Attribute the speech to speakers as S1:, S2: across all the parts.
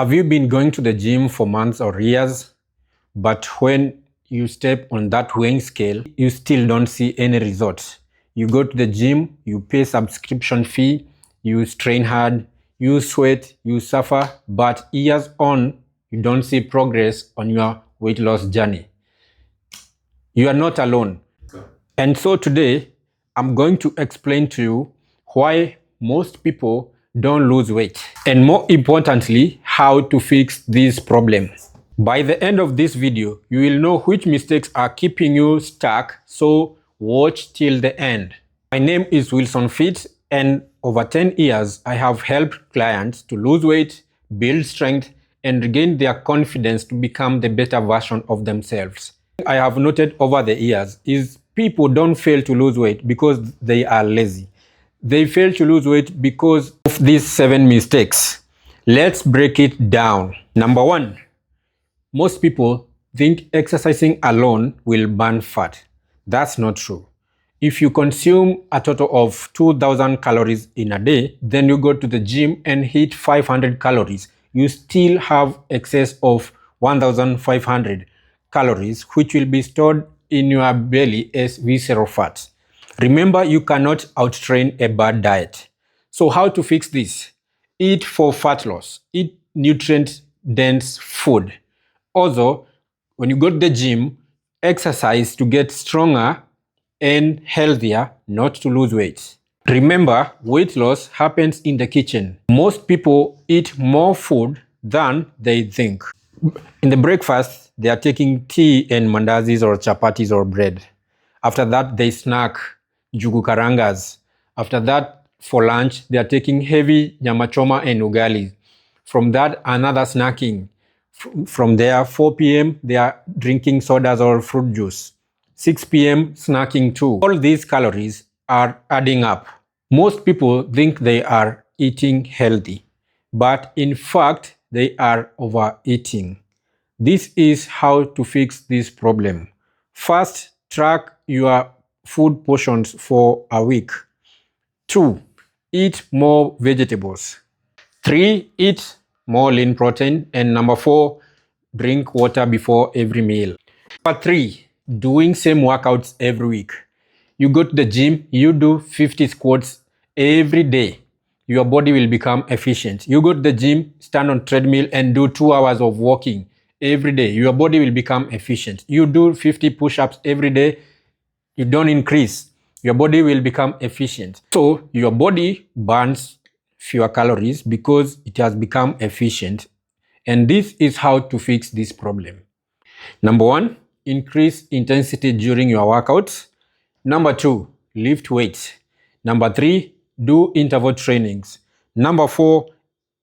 S1: Have you been going to the gym for months or years, but when you step on that weighing scale, you still don't see any results? You go to the gym, you pay subscription fee, you train hard, you sweat, you suffer, but years on, you don't see progress on your weight loss journey. You are not alone. And so today, I'm going to explain to you why most people don't lose weight, and more importantly, how to fix this problem. By the end of this video, you will know which mistakes are keeping you stuck, so watch till the end. My name is Wilsonfit, and over 10 years, I have helped clients to lose weight, build strength, and regain their confidence to become the better version of themselves. I have noted over the years is people don't fail to lose weight because they are lazy. They fail to lose weight because of these 7 mistakes. Let's break it down. Number 1, most people think exercising alone will burn fat. That's not true. If you consume a total of 2,000 calories in a day, then you go to the gym and hit 500 calories, you still have excess of 1,500 calories, which will be stored in your belly as visceral fat. Remember, you cannot outtrain a bad diet. So how to fix this? Eat for fat loss. Eat nutrient-dense food. Also, when you go to the gym, exercise to get stronger and healthier, not to lose weight. Remember, weight loss happens in the kitchen. Most people eat more food than they think. In the breakfast, they are taking tea and mandazis or chapatis or bread. After that, they snack jugu karangas. After that, for lunch, they are taking heavy nyama choma and ugali. From that, another snacking. From there, 4 p.m., they are drinking sodas or fruit juice. 6 p.m., snacking too. All these calories are adding up. Most people think they are eating healthy, but in fact, they are overeating. This is how to fix this problem. First, track your food portions for a week. 2, eat more vegetables. 3, eat more lean protein. And number 4, drink water before every meal. Number 3, doing same workouts every week. You go to the gym, you do 50 squats every day. Your body will become efficient. You go to the gym, stand on treadmill and do 2 hours of walking every day. Your body will become efficient. You do 50 push-ups every day. You don't increase. Your body will become efficient. So your body burns fewer calories because it has become efficient. And this is how to fix this problem. Number 1, increase intensity during your workouts. Number 2, lift weights. Number 3, do interval trainings. Number 4,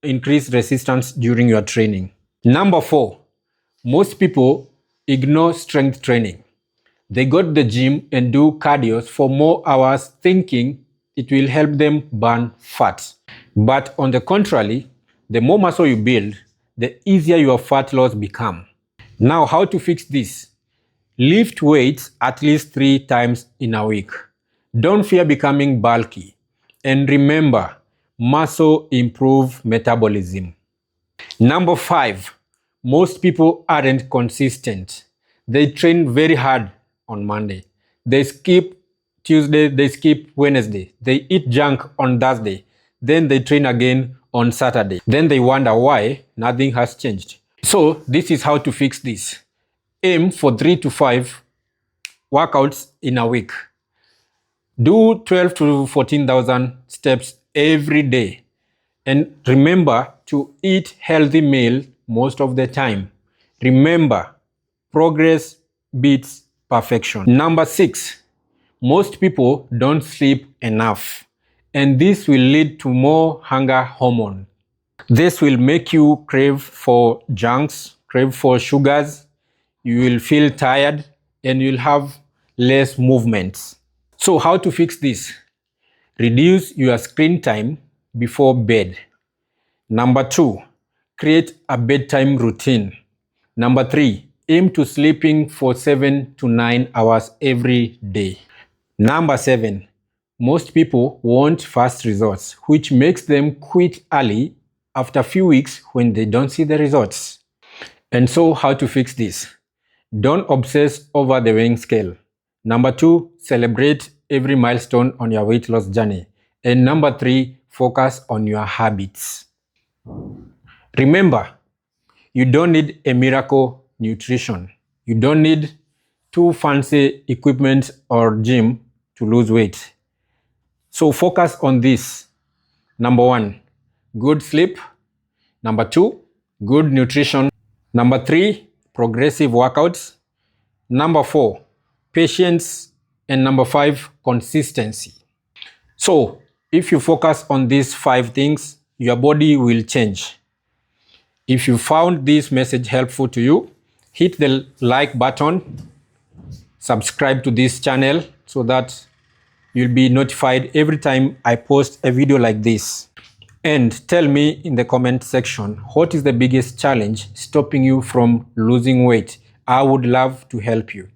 S1: increase resistance during your training. Number 4, most people ignore strength training. They go to the gym and do cardio for more hours thinking it will help them burn fat. But on the contrary, the more muscle you build, the easier your fat loss becomes. Now, how to fix this? Lift weights at least 3 times in a week. Don't fear becoming bulky. And remember, muscle improves metabolism. Number 5, most people aren't consistent. They train very hard on Monday. They skip Tuesday, they skip Wednesday. They eat junk on Thursday. Then they train again on Saturday. Then they wonder why nothing has changed. So this is how to fix this. Aim for 3 to 5 workouts in a week. Do 12 to 14,000 steps every day. And remember to eat healthy meal most of the time. Remember, progress beats perfection. Number 6, most people don't sleep enough. And this will lead to more hunger hormone. This will make you crave for junks, crave for sugars. You will feel tired and you'll have less movements. So how to fix this? Reduce your screen time before bed. Number 2, create a bedtime routine. Number 3, aim to sleeping for 7 to 9 hours every day. Number 7, most people want fast results, which makes them quit early after a few weeks when they don't see the results. And so how to fix this? Don't obsess over the weighing scale. Number 2, celebrate every milestone on your weight loss journey. And number 3, focus on your habits. Remember, you don't need a miracle nutrition. You don't need too fancy equipment or gym to lose weight. So focus on this. Number 1, good sleep. Number 2, good nutrition. Number 3, progressive workouts. Number 4, patience. And number 5, consistency. So if you focus on these 5 things, your body will change. If you found this message helpful to you, hit the like button, subscribe to this channel so that you'll be notified every time I post a video like this. And tell me in the comment section, what is the biggest challenge stopping you from losing weight? I would love to help you.